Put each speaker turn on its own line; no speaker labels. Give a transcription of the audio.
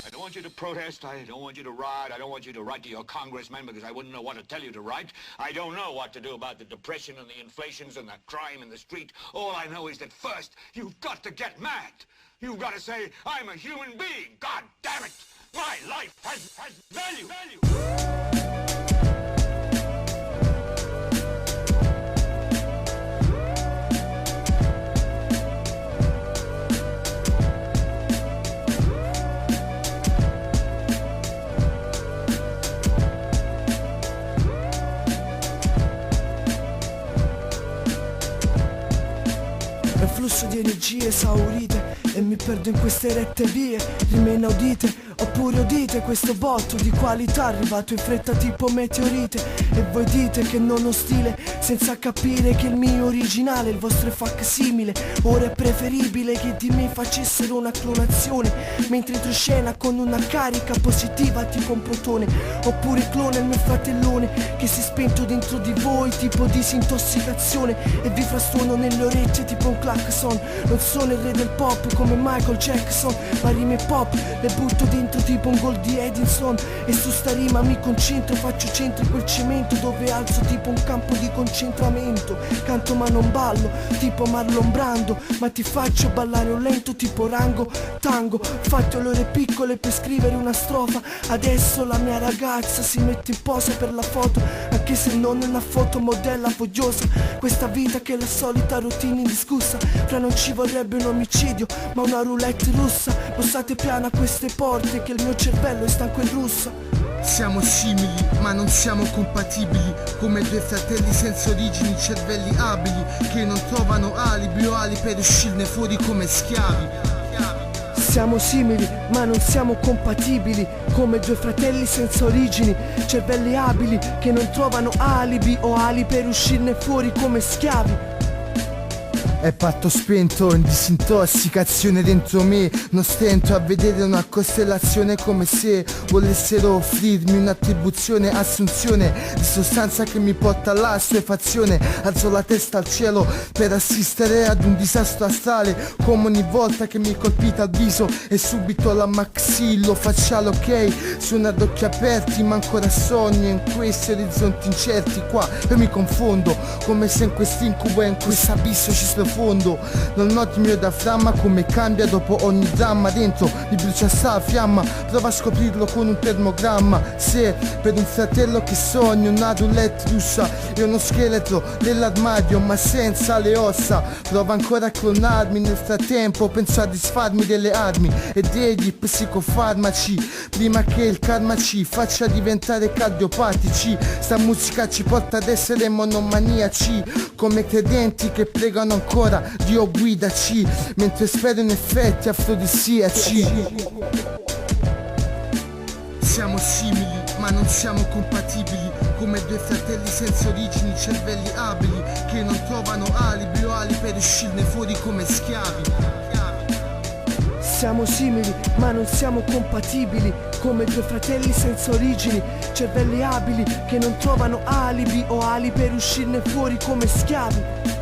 I don't want you to protest, I don't want you to riot, I don't want you to write to your congressman because I wouldn't know what to tell you to write. I don't know what to do about the depression and the inflations and the crime in the street. All I know is that first, you've got to get mad. You've got to say, I'm a human being, God damn it! My life has value!
È un flusso di energie esaurite e mi perdo in queste rette vie, rime inaudite. Oppure udite questo botto di qualità arrivato in fretta tipo meteorite. E voi dite che non ho stile, senza capire che il mio originale, il vostro è facsimile. Ora è preferibile che di me facessero una clonazione, mentre entro scena con una carica positiva tipo un protone. Oppure clona il mio fratellone che si è spento dentro di voi tipo disintossicazione, e vi frastuono nelle orecchie tipo un clacson. Non sono il re del pop come Michael Jackson, ma rime pop le butto dentro tipo un gol di Edinson. E su sta rima mi concentro, faccio centro in quel cemento dove alzo tipo un campo di concentramento. Canto ma non ballo tipo Marlon Brando, ma ti faccio ballare un lento tipo Rango Tango. Fate ore piccole per scrivere una strofa. Adesso la mia ragazza si mette in posa per la foto, anche se non è una fotomodella vogliosa. Questa vita che è la solita routine indiscussa, fra non ci vorrebbe un omicidio ma una roulette russa. Bussate piano a queste porte che il mio cervello è stanco in russa.
Siamo simili ma non siamo compatibili, come due fratelli senza origini, cervelli abili che non trovano alibi o ali per uscirne fuori come schiavi.
Siamo simili ma non siamo compatibili, come due fratelli senza origini, cervelli abili che non trovano alibi o ali per uscirne fuori come schiavi.
È patto spento in disintossicazione dentro me. Non stento a vedere una costellazione come se volessero offrirmi un'attribuzione, assunzione di sostanza che mi porta all'assuefazione. Alzo la testa al cielo per assistere ad un disastro astrale, come ogni volta che mi colpite al viso e subito alla maxillo facciale. Ok, sono ad occhi aperti ma ancora sogno in questi orizzonti incerti. Qua io mi confondo, come se in quest'incubo e in questo abisso ci sprofondo. Non noti il mio diaframma come cambia dopo ogni dramma. Dentro mi brucia sta fiamma, prova a scoprirlo con un termogramma. Se per un fratello che sogno una roulette russa e uno scheletro nell'armadio ma senza le ossa, prova ancora a clonarmi. Nel frattempo penso a disfarmi delle armi e degli psicofarmaci prima che il karma ci faccia diventare cardiopatici. Sta musica ci porta ad essere monomaniaci, come credenti che pregano ancora Dio guidaci, mentre spero in effetti afrodisiaci. Siamo simili ma non siamo compatibili, come due fratelli senza origini, cervelli abili che non trovano alibi o ali per uscirne fuori come schiavi.
Siamo simili ma non siamo compatibili, come due fratelli senza origini, cervelli abili che non trovano alibi o ali per uscirne fuori come schiavi.